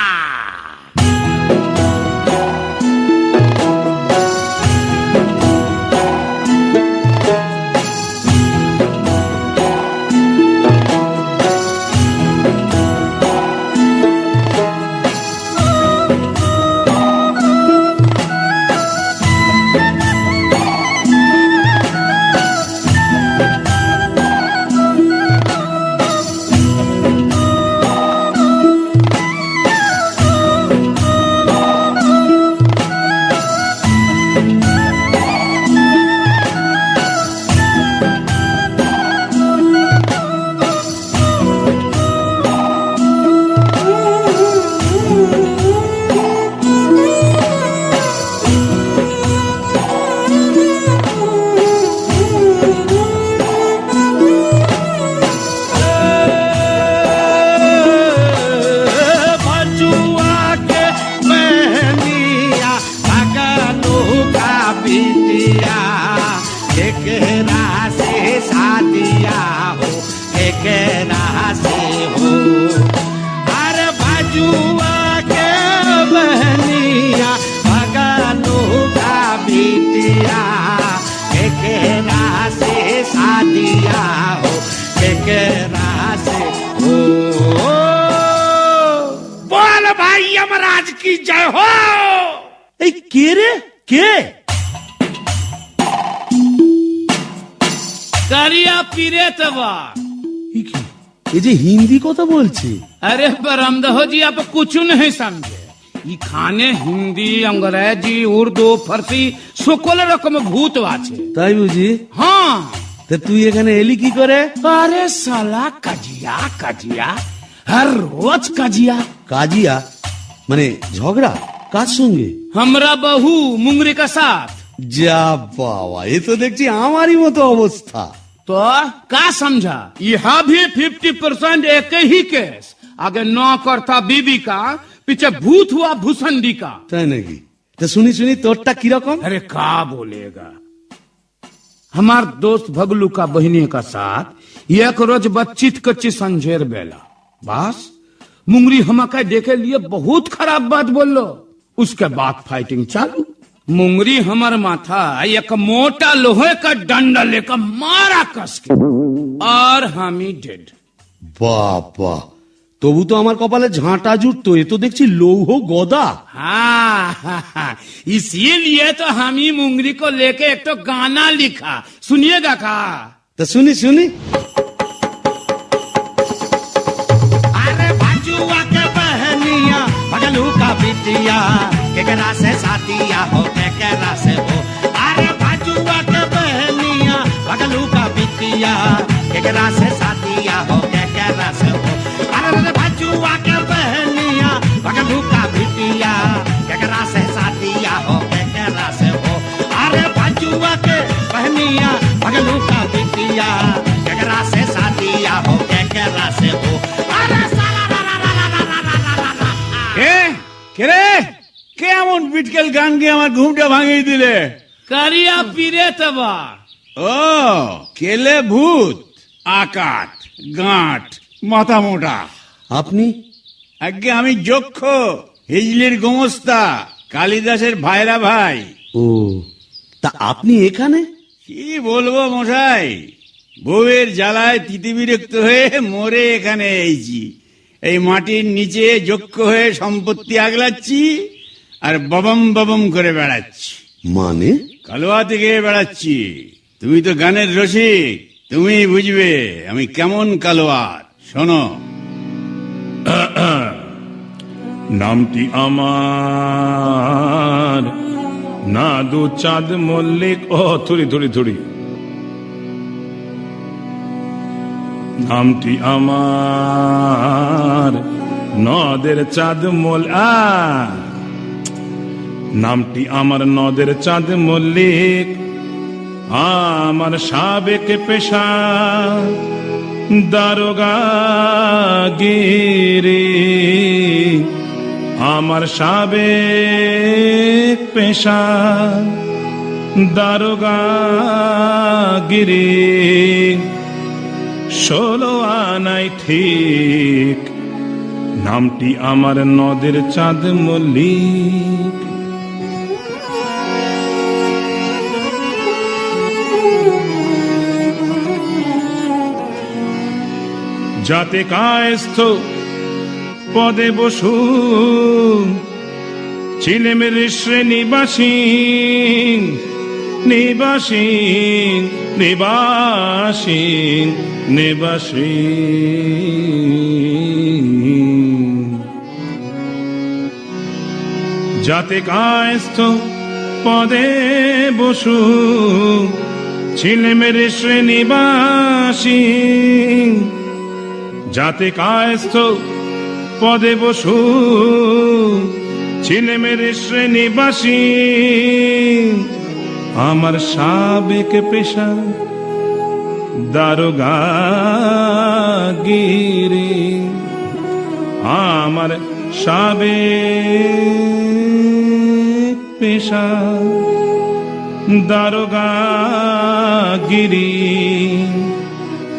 बोल भाई यमराज की जय हो। এই কে রে, কে? कारिया पीरे तबा। এই যে হিন্দি কথা বলছে। अरे बरमदहो जी आप कुछ नहीं समझे। ये खाने हिंदी अंग्रेजी उर्दू फारसी সকল রকম ভূত আছে। তাই বুঝি? हाँ। তা তুই এখানে এলি কি করে? अरे साला कजिया कजिया हर रोज कजिया। কাজিয়া মানে ঝগড়া? কার সঙ্গে? हमरा बहू मुंगरी का साथ। যা বাবা, এ তো দেখছি আমারই মতো অবস্থা। तो का समझा? यहाँ भी 50% एक ही केस। आगे नौकर था बीबी का, पीछे भूत हुआ भूसंडी का। তাই নাকি? তা শুনি শুনি তোরটা কিরকম? अरे का बोलेगा। हमार दोस्त भगलू का बहनी का साथ एक रोज बच्चित कच्ची संझेर बेला बस मुंगरी हमका देखे लिए बहुत खराब बात बोलो। उसके बाद फाइटिंग चालू। मुंगरी हमार माथा एक मोटा लोहे का डंडा लेकर मारा कस के और हम ही डेड। বাবা, তবু তো আমার কপালে ঝাঁটা জুটতো, এ তো দেখছি লৌহ গদা। हाँ, इसीलिए तो हम ही मुंगरी को लेके एक तो गाना लिखा, सुनिएगा का? তা শুনি শুনি। अरे भाजुआ के बहनिया भगलू का बिटिया केकरा से साथिया हो केकरा से हो। अरे भाजुआ के बहनिया भगलू का बिटिया केकरा से साथिया हो केकरा से हो। अरे भाजुआ के बहनिया भगलू का बिटिया केकरा से साथिया हो केकरा से हो। अरे भाजुआ के बहनिया भगलू का बिटिया केकरा से साथिया हो केकरा से हो। अरे साला रा रा रा रा रा रा रा रा रा। কে রে? কে এমন বিটকেল গান দিয়ে আমার ঘুমটা ভাঙিয়ে দিলে? কারিয়া পীরে তবা। ও কেলে ভূত, আকাট, গাঁট, মাথা মোটা। আপনি? আগে আমি যক্ষ, হিজলির গোমস্তা, কালিদাসের ভাইরা ভাই। ও, তা আপনি এখানে? কি বলবো মশাই, বউয়ের জ্বালায় তিতিবিরক্ত হয়ে মরে এখানে এইছি। এই মাটির নিচে যক্ষ হয়ে সম্পত্তি আগলাচ্ছি আর ববম ববম করে বেড়াচ্ছি। মানে? কালোয়া থেকে বেড়াচ্ছি। তুমি তো গানের রসিক, তুমি বুঝবে আমি কেমন কালোয়ার। শোনো, নামটি আমার না দু চাঁদ মল্লিক। ও থুড়ি থুড়ি থুড়ি। নামটি আমার নদের চাঁদ নামটি আমার নদের চাঁদ মল্লিক, আমার সাবেক পেশা দারোগাগিরি, আমার সাবেক পেশা দারোগাগিরি, 16 আনাই ঠিক, নামটি আমার নদের চাঁদ মল্লিক। যাতে কায়স্থ পদে বসু, ছিলেমের শ্রেণীবাসী নিবাসী নিবাসী নিবাসী, যাতে কায়স্থ পদে বসু, ছিলেমের শ্রেণীবাসী, যাতে কায়স্থ পদে বসু, ছিলেমের শ্রেণীবাসী, আমার সাবেক পেশা দারোগাগিরি, আমার সাবেক পেশা দারোগাগিরি,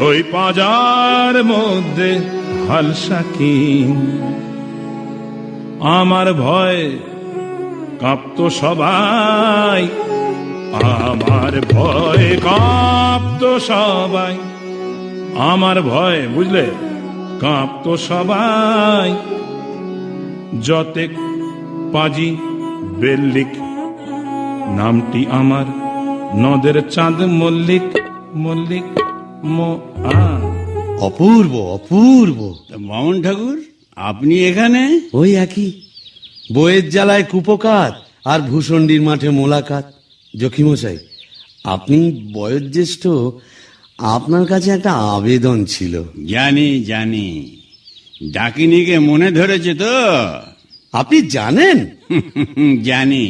ওই পাজার মধ্যে হালসাকি, আমার ভয় কাঁপত সবাই, আমার ভয় কাঁপত সবাই, আমার ভয় বুঝলে কাঁপত সবাই, যতে পাজি বেল্লিক, নামটি আমার নদের চাঁদ মল্লিক মল্লিক অপূর্ব অপূর্ব। বামন ঠাকুর, আপনি এখানে? ওই একই, বইয়ের জ্বালায় কুপকাত আর ভূষণ্ডির মাঠে মোলাকাত। জখিমশাই, আপনি বয়োজ্যেষ্ঠ, আপনার কাছে একটা আবেদন ছিল। জানি জানি, ডাকিনিকে মনে ধরেছে তো? আপনি জানেন? জানি,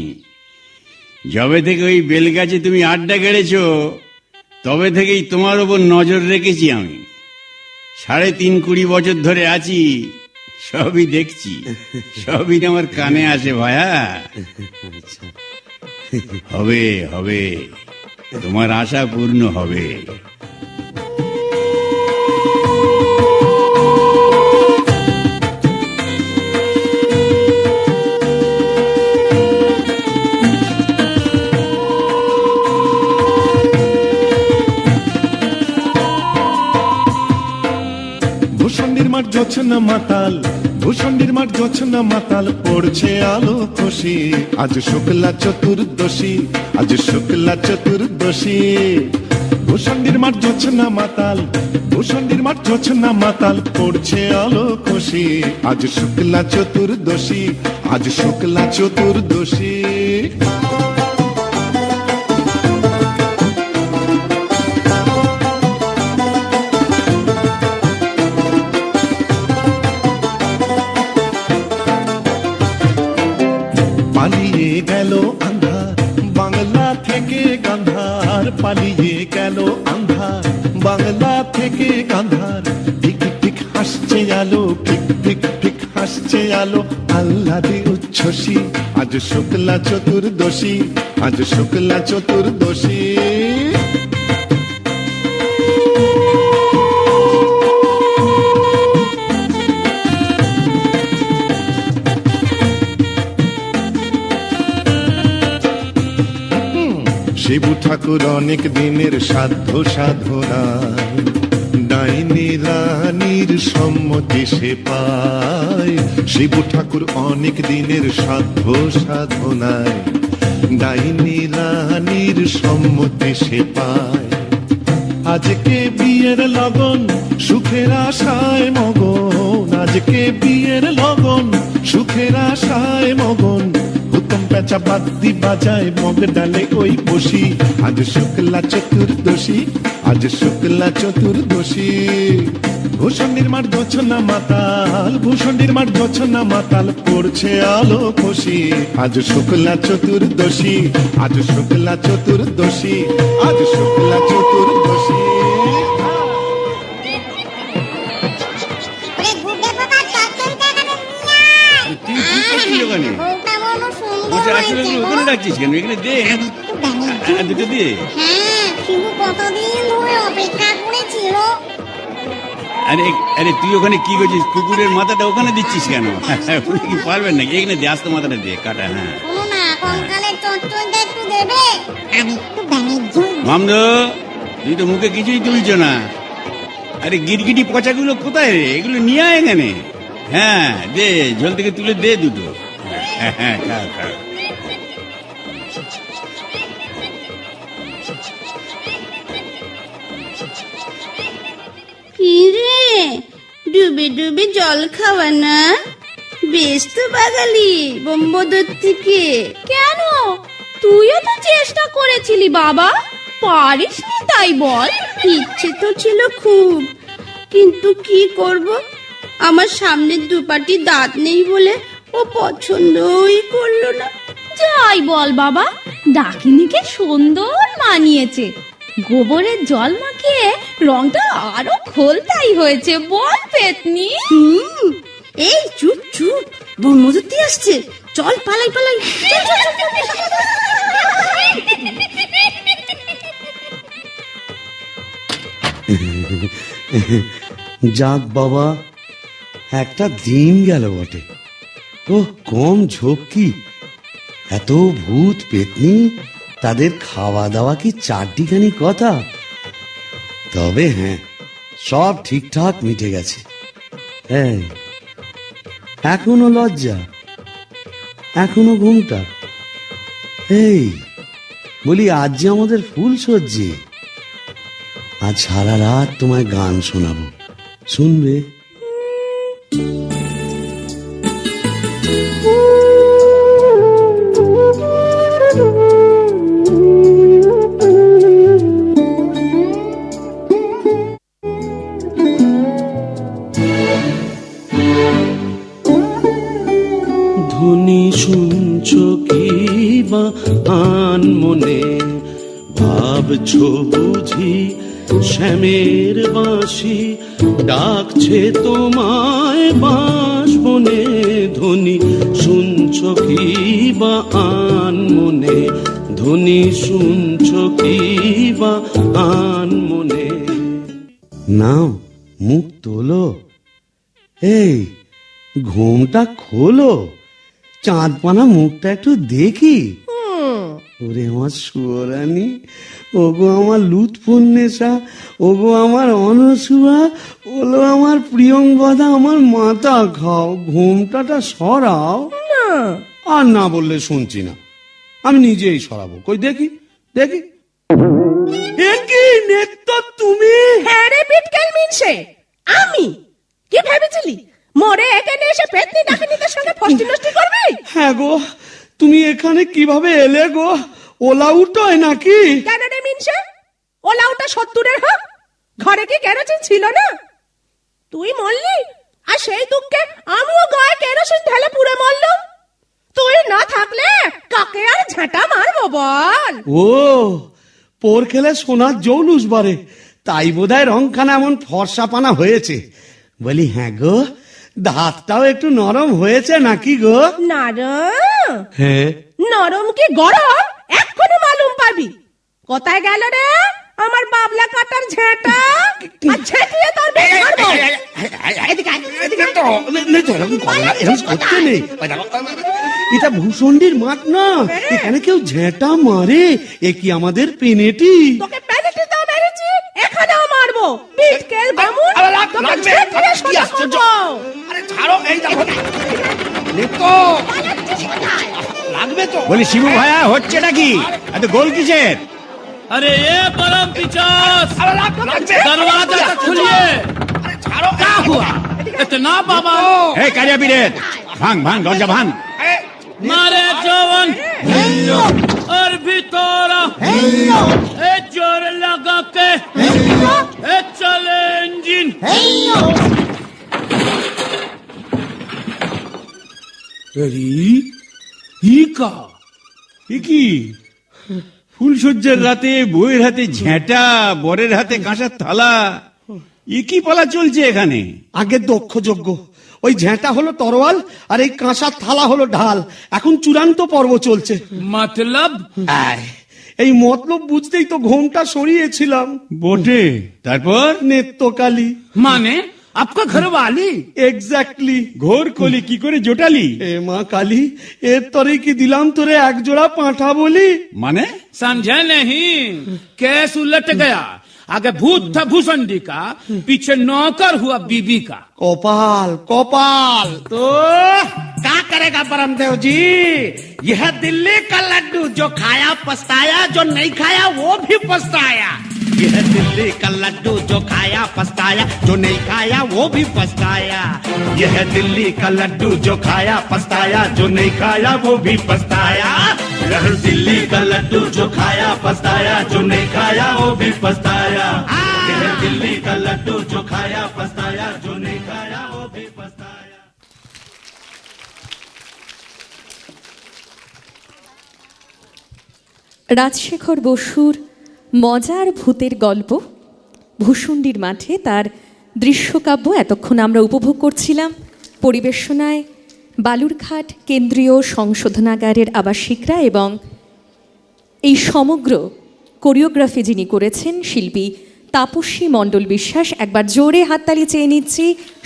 যবে থেকে ওই বেলগাছে তুমি আড্ডা গেড়েছ, তবে থেকেই তোমার ওপর নজর রেখেছি আমি। 3.5 বছর ধরে আছি, সবই দেখছি, সবই আমার কানে আসে ভায়া। হবে হবে, তোমার আশা পূর্ণ হবে। ভূষণ্ডির মাঠ জোছনা মাতাল, ভূষণ্ডির মাঠ জোছনা মাতাল, পড়ছে আলো খুশি, আজ শুক্লা চতুর্দশী, আজ শুক্লা চতুর্দশী। ভূষণ্ডির মাঠ জোছনা মাতাল, ভূষণ্ডির মাঠ জোছনা মাতাল, পড়ছে আলো খুশি, আজ শুক্লা চতুর্দশী, আজ শুক্লা চতুর্দশী। পালিয়ে গেল আন্ধার বাংলা থেকে গান্ধার, পালিয়ে গেল আন্ধার বাংলা থেকে গান্ধার, ঠিক ঠিক হাসছে আলো, ঠিক ঠিক ঠিক হাসছে আলো, আহ্লাদে উচ্ছ্বসী, আজ শুক্লা চতুর্দশী, আজ শুক্লা চতুর্দশী। শিবু ঠাকুর অনেক দিনের সাধ্য সাধনায়, ডাইনি রানীর সম্মতি সে পায়। শিবু ঠাকুর অনেক দিনের সাধ্য সাধনায়, ডাইনি রানীর সম্মতি সে পায়। আজকে বিয়ের লগন সুখের আশায় মগন, আজকে বিয়ের লগন সুখের আশায় মগন, হুতম গাছা বাদ্যি বাজায় মগ ডালে ওই বসি আজ শুক্লা চতুর্দশী আজ শুক্লা চতুর্দশী ভূষণ্ডির মাঠ জোছনা মাতাল ভূষণ্ডির মাঠ জোছনা মাতাল পড়ছে আলো খুশি আজ শুক্লা চতুর্দশী আজ শুক্লা চতুর্দশী আজ শুক্লা চতুর্দশী ওরে গুড্ডে পোকা চচ্চড়িটা এখানে নিয়ে আয়। বউটা বলো সুন্দর হয়েছে গো। ডাকছিস কেন এখানে দে একটু দুটো দে হ্যাঁ শিবু কতদিন ধরে অপেক্ষা করেছিল। আরে আরে তুই ওখানে কি করছিস কুকুরের মাথাটা ওখানে দিচ্ছিস কেন উনি কি পারবেন নাকি এখানে দে আস্তে মাথাটা দে কাটা হ্যাঁ শোনো না কঙ্কালের চচ্চড়িটা একটু দেবে আর একটু ব্যাঙের ঝোল দেবে। মামদো তুই তো মুখে কিছুই তুলছ না আরে গিরগিটি পচাগুলো কোথায় রে এগুলো নিয়ে আয় এখানে হ্যাঁ দে ঝোল থেকে তুলে দে দুটো হ্যাঁ হ্যাঁ খা খা কি রে ডুবে ডুবে জল খাওয়া না বেশ তো বাগালি বোম্বদর থেকে কেন তুইও তো চেষ্টা করেছিলি বাবা পারিস নি তাই বল ইচ্ছে তো ছিল খুব কিন্তু কি করব আমার সামনে দুপাটি দাঁত নেই বলে ও পছন্দই করলো না যাই বল বাবা ডাকিনিকে সুন্দর মানিয়েছে গোবরের জল মাখিয়ে রংটা আরো খোলতাই হয়েছে বল পেতনি এই চুপ চুপ ব্রহ্মদত্তি আসছে চল পালাই পালাই চল, চল, চল, চল। যাক বাবা একটা দিন গেল বটে ও কম ঝক্কি এত ভূত পেতনি তাদের খাওয়া দাওয়া কি চারটিখানি কথা তবে হ্যাঁ সব ঠিকঠাক মিটে গেছে হ্যাঁ এখনো লজ্জা এখনো ঘুমটা এই বলি আজ যে আমাদের ফুল সজ্জে আজ সারা রাত তোমায় গান শোনাবো শুনবে ধ্বনি শুনছো কি বা আন মনে ভাবছো বুঝি শ্যামের বাঁশি ডাকছে তোমায় বাঁশবনে ধ্বনি শুনছো কি বা আন মনে ধ্বনি শুনছো কি বা আন মনে নাও মুখ তোলো এই ঘুমটা খোলো চাঁদপানা মুখটা একটু দেখি ওরে আমার সুয়ারানি ওগো আমার লুৎফুন্নেসা ওগো আমার অনসুয়া ওলো আমার প্রিয়ঙ্গদা আমার মাথা খাও ঘুমটাটা সরাও আর না বললে শুনছি না আমি নিজেই সরাবো কই দেখি দেখি কি নেত্য তুমি হ্যাঁ রে বিটকেল মিনসে আমি কি ভেবেছিলি মরে এখানে এসে পেতনি ডাকিনীদের সঙ্গে ফষ্টি নষ্টি করবি হ্যাঁ গো তুমি এখানে কিভাবে এলে গো ওলা উঠোয় নাকি কেন রে মিনসে ওলা ওটা 70-এর হোক ঘরে কি কেরোসিন ছিল না তুই মরলি আর সেই দুঃখে আমিও গায়ে কেরোসিন ঢেলে পুড়ে মরলাম তুই না থাকলে কাকে আর ঝাঁটা মারবো বল ও পোর খেলে সোনার জৌলুস বারে তাই বোধহয় রংখানা এমন ফর্সা পানা হয়েছে বলি হ্যাঁ গো দাঁতটাও একটু নরম হয়েছে নাকি গো নরম হ্যাঁ নরম কি গরম এক্ষুনি মালুম পাবি কোথায় গেল রে আমার বাবলা কাটার ঝেঁটা আর ঝেঁটিয়ে তোর বেশ মারবো এদিকে আয়, এদিকে আয়। করতে নেই এটা ভূষণ্ডির মাঠ না এখানে কেউ ঝেঁটা মারে এ কি আমাদের পেনেটি তোকে পেনেটি দাও মেরেছি এখানেও মারবো বিটকেল বামুন তোকে ঝেঁটিয়ে সোজা করবো বলি শিবু ভাইয়া হচ্ছে নাকি এত গোল কিসের अरे ये परम पिचास दरवाजा तो खोलिए क्या हुआ इतना बाबा এই কারিয়া পীরের ভাঙ ভাঙ দরজা ভাঙ मारे जवान और ভিতরা এ জোর লাগাকে এ চলে ইঞ্জিন কি ফুলসজ্জার রাতে বউয়ের হাতে ঝেঁটা, বরের হাতে কাঁসার থালা, কি পালা চলছে এখানে? আগে দক্ষ যজ্ঞ, ওই ঝেঁটা হলো তরোয়াল আর এই কাঁসার থালা হলো ঢাল। এখন চূড়ান্ত পর্ব চলছে। मतलब এই মতলব বুঝতেই তো ঘোমটা সরিয়েছিলাম। বটে, তারপর? নেত্রকালী माने आपका घर वाली? এক্স্যাক্টলি। ঘোর কলি কি করে জোটালি? এ মা কালী, এর তরে কি দিলাম তোরে এক জোড়া পাঁঠা বলি? মানে समझे नहीं? केस उलट गया। आगे भूत था भूसंडी का, पीछे नौकर हुआ बीबी का। কপাল কপাল। तो क्या करेगा परमदेव जी? यह दिल्ली का लड्डू, जो खाया पछताया, जो नहीं खाया वो भी पछताया। यह दिल्ली का लड्डू, जो खाया पछताया, जो नहीं खाया वो भी पछताया। यह दिल्ली का लड्डू, जो खाया पछताया, जो नहीं खाया वो भी पछताया। यह दिल्ली का लड्डू, जो खाया पछताया, जो नहीं खाया वो भी पछताया। यह दिल्ली का लड्डू, जो खाया पछताया, जो नहीं खाया वो भी पछताया। রাজশেখর বসুর মজার ভূতের গল্প ভূষুণ্ডির মাঠে, তার দৃশ্যকাব্য এতক্ষণ আমরা উপভোগ করছিলাম। পরিবেশনায় বালুরঘাট কেন্দ্রীয় সংশোধনাগারের আবাসিকরা এবং এই সমগ্র কোরিওগ্রাফি যিনি করেছেন শিল্পী তাপস্বী মণ্ডল বিশ্বাস। একবার জোরে হাততালি চেয়ে নিচ্ছি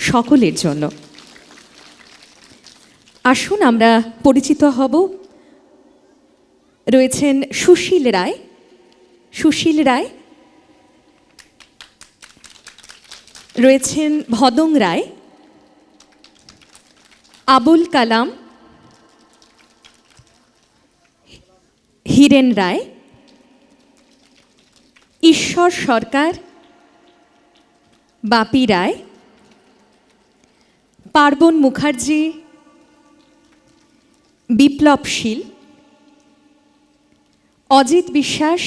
সকলের জন্য। আসুন আমরা পরিচিত হব। রয়েছেন সুশীল রায়, রয়েছেন ভদং রায়, আবুল কালাম, হীরেন রায়, ঈশ্বর সরকার, বাপি রায়, পার্বণ মুখার্জি, বিপ্লব শীল, অজিত বিশ্বাস,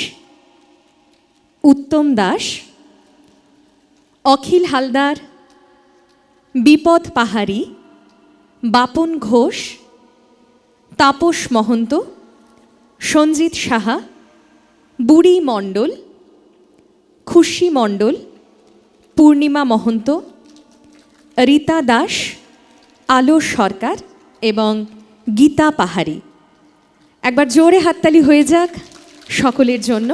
উত্তম দাস, অখিল হালদার, বিপদ পাহাড়ি, বাপন ঘোষ, তাপস মহন্ত, সঞ্জিত সাহা, বুড়ি মণ্ডল, খুশি মণ্ডল, পূর্ণিমা মহন্ত, রীতা দাস, আলো সরকার এবং গীতা পাহাড়ি। একবার জোরে হাততালি হয়ে যাক সকলের জন্য।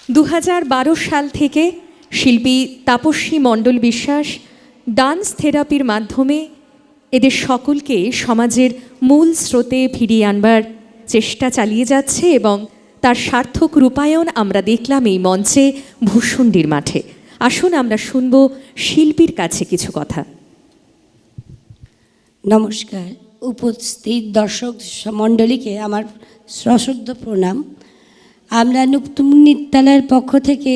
2012 সাল থেকে শিল্পী তাপস্বী মণ্ডল বিশ্বাস ডান্স থেরাপির মাধ্যমে এদের সকলকে সমাজের মূল স্রোতে ফিরিয়ে আনবার চেষ্টা চালিয়ে যাচ্ছে এবং তার সার্থক রূপায়ণ আমরা দেখলাম এই মঞ্চে ভূষুণ্ডির মাঠে। আসুন আমরা শুনব শিল্পীর কাছে কিছু কথা। নমস্কার, উপস্থিত দর্শক মণ্ডলীকে আমার সশ্রদ্ধ প্রণাম। আমরা নতুন নৃত্যালয়ের পক্ষ থেকে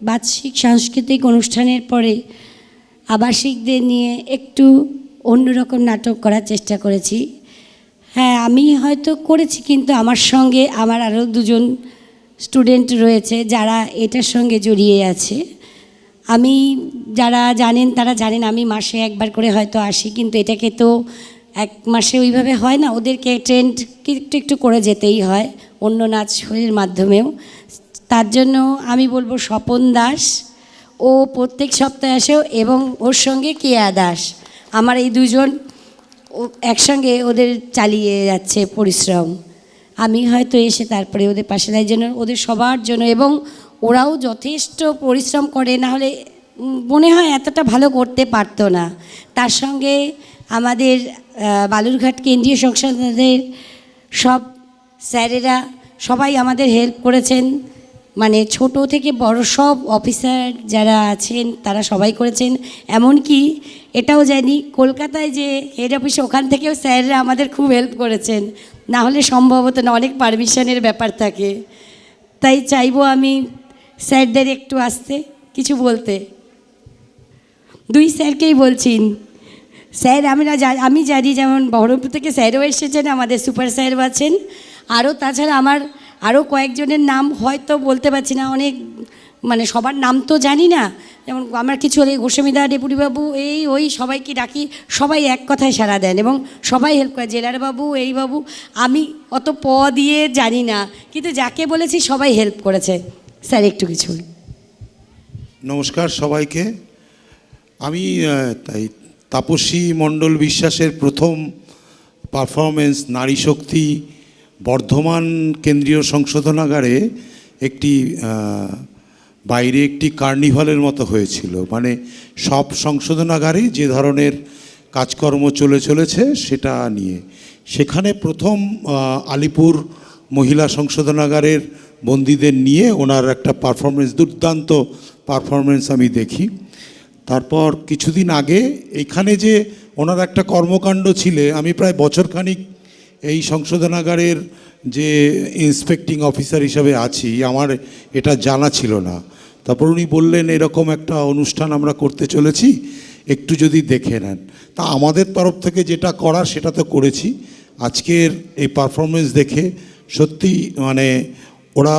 বার্ষিক সাংস্কৃতিক অনুষ্ঠানের পরে আবাসিকদের নিয়ে একটু অন্যরকম নাটক করার চেষ্টা করেছি। হ্যাঁ, আমি হয়তো করেছি, কিন্তু আমার সঙ্গে আমার আরও দুজন স্টুডেন্ট রয়েছে যারা এটার সঙ্গে জড়িয়ে আছে। আমি যারা জানেন তারা জানেন আমি মাসে একবার করে হয়তো আসি, কিন্তু এটাকে তো এক মাসে ওইভাবে হয় না, ওদেরকে ট্রেন্ড একটু একটু করে যেতেই হয় অন্য নাচের মাধ্যমেও। তার জন্য আমি বলবো স্বপন দাস, ও প্রত্যেক সপ্তাহে আসেও, এবং ওর সঙ্গে কেয়া দাস, আমার এই দুজন একসঙ্গে ওদের চালিয়ে যাচ্ছে পরিশ্রম। আমি হয়তো এসে তারপরে ওদের পাশে দাঁড়াই, জন্য ওদের সবার জন্য, এবং ওরাও যথেষ্ট পরিশ্রম করে, না হলে মনে হয় এতটা ভালো করতে পারতো না। তার সঙ্গে আমাদের বালুরঘাট কেন্দ্রীয় সংসদের সব স্যারেরা সবাই আমাদের হেল্প করেছেন, মানে ছোট থেকে বড় সব অফিসার যারা আছেন তারা সবাই করেছেন। এমনকি এটাও জানি কলকাতায় যে হেড অফিস, ওখান থেকেও স্যাররা আমাদের খুব হেল্প করেছেন, না হলে সম্ভবত না, অনেক পারমিশনের ব্যাপার থাকে। তাই চাইবো আমি স্যারদের একটু আসতে কিছু বলতে। দুই স্যারকেই বলছি, স্যার আমি জানি, যেমন বহরমপুর থেকে স্যারও এসেছেন, আমাদের সুপার স্যারও আছেন, আরও তাছাড়া আমার আরও কয়েকজনের নাম হয়তো বলতে পারছি না, অনেক মানে সবার নাম তো জানি না, যেমন আমার কিছু হলে গোস্বামীদা, ডেপুটিবাবু, ওই সবাইকে ডাকি, সবাই এক কথায় সাড়া দেন এবং সবাই হেল্প করে। জেলার বাবু, এই বাবু, আমি অত দিয়ে জানি না, কিন্তু যাকে বলেছি সবাই হেল্প করেছে। স্যার একটু কিছু। নমস্কার সবাইকে। আমি তাই তাপসী মণ্ডল বিশ্বাসের প্রথম পারফরমেন্স নারী শক্তি বর্ধমান কেন্দ্রীয় সংশোধনাগারে একটি বাইরে একটি কার্নিভালের মতো হয়েছিল, মানে সব সংশোধনাগারে যে ধরনের কাজকর্ম চলেছে সেটা নিয়ে। সেখানে প্রথম আলিপুর মহিলা সংশোধনাগারের বন্দীদের নিয়ে ওনার একটা পারফরমেন্স, দুর্দান্ত পারফরমেন্স আমি দেখি। তারপর কিছুদিন আগে এখানে যে ওনার একটা কর্মকাণ্ড ছিল, আমি প্রায় বছরখানিক এই সংশোধনাগারের যে ইন্সপেক্টিং অফিসার হিসাবে আছি, আমার এটা জানা ছিল না। তারপর উনি বললেন এরকম একটা অনুষ্ঠান আমরা করতে চলেছি, একটু যদি দেখে নেন। তা আমাদের তরফ থেকে যেটা করার সেটা তো করেছি। আজকের এই পারফরমেন্স দেখে সত্যি মানে ওরা,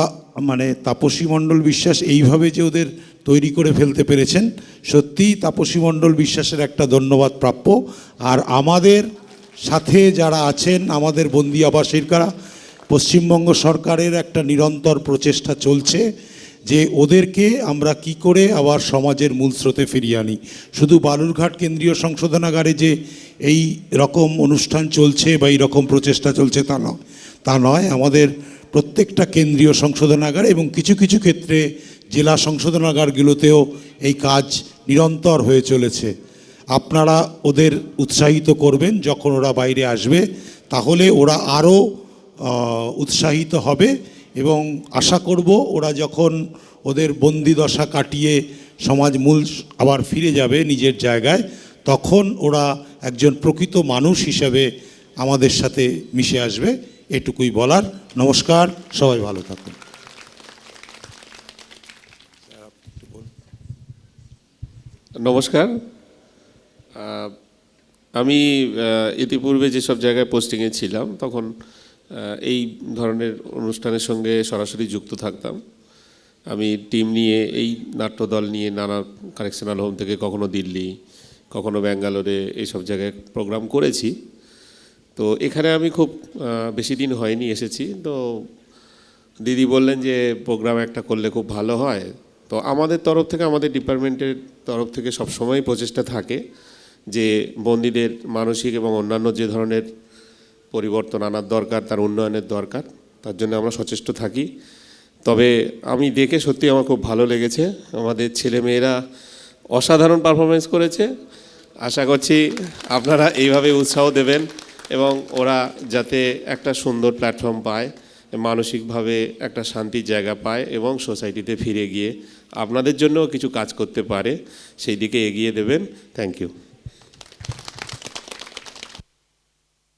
মানে তাপসী মণ্ডল বিশ্বাস এইভাবে যে ওদের তৈরি করে ফেলতে পেরেছেন, সত্যিই তাপসী মণ্ডল বিশ্বাসের একটা ধন্যবাদ প্রাপ্য। আর আমাদের সাথে যারা আছেন, আমাদের বন্দি আবাসিকরা, পশ্চিমবঙ্গ সরকারের একটা নিরন্তর প্রচেষ্টা চলছে যে ওদেরকে আমরা কি করে আবার সমাজের মূল স্রোতে ফিরিয়ে আনি। শুধু বালুরঘাট কেন্দ্রীয় সংশোধনাগারে যে এই রকম অনুষ্ঠান চলছে বা এই রকম প্রচেষ্টা চলছে তা নয়, আমাদের প্রত্যেকটা কেন্দ্রীয় সংশোধনাগার এবং কিছু কিছু ক্ষেত্রে জেলা সংশোধনাগারগুলোতেও এই কাজ নিরন্তর হয়ে চলেছে। আপনারা ওদের উৎসাহিত করবেন, যখন ওরা বাইরে আসবে তাহলে ওরা আরও উৎসাহিত হবে এবং আশা করব ওরা যখন ওদের বন্দি দশা কাটিয়ে সমাজ মূল আবার ফিরে যাবে নিজের জায়গায়, তখন ওরা একজন প্রকৃত মানুষ হিসেবে আমাদের সাথে মিশে আসবে। এটুকুই বলার। নমস্কার, সবাই ভালো থাকুন। নমস্কার। আমি ইতিপূর্বে যেসব জায়গায় পোস্টিংয়ে ছিলাম তখন এই ধরনের অনুষ্ঠানের সঙ্গে সরাসরি যুক্ত থাকতাম। আমি টিম নিয়ে, এই নাট্যদল নিয়ে নানা কারেকশনাল হোম থেকে কখনো দিল্লি, কখনো ব্যাঙ্গালোরে এইসব জায়গায় প্রোগ্রাম করেছি। তো এখানে আমি খুব বেশি দিন হয়নি এসেছি, তো দিদি বললেন যে প্রোগ্রাম একটা করলে খুব ভালো হয়। তো আমাদের তরফ থেকে, আমাদের ডিপার্টমেন্টের তরফ থেকে সবসময় প্রচেষ্টা থাকে যে বন্দীদের মানসিক এবং অন্যান্য যে ধরনের পরিবর্তন আনার দরকার, তার উন্নয়নের দরকার, তার জন্য আমরা সচেষ্ট থাকি। তবে আমি দেখে সত্যি আমার খুব ভালো লেগেছে, আমাদের ছেলেমেয়েরা অসাধারণ পারফরমেন্স করেছে। আশা করছি আপনারা এইভাবে উৎসাহ দেবেন এবং ওরা যাতে একটা সুন্দর প্ল্যাটফর্ম পায়, মানসিকভাবে একটা শান্তির জায়গা পায় এবং সোসাইটিতে ফিরে গিয়ে আপনাদের জন্য কিছু কাজ করতে পারে, সেই দিকে এগিয়ে দেবেন। Thank you.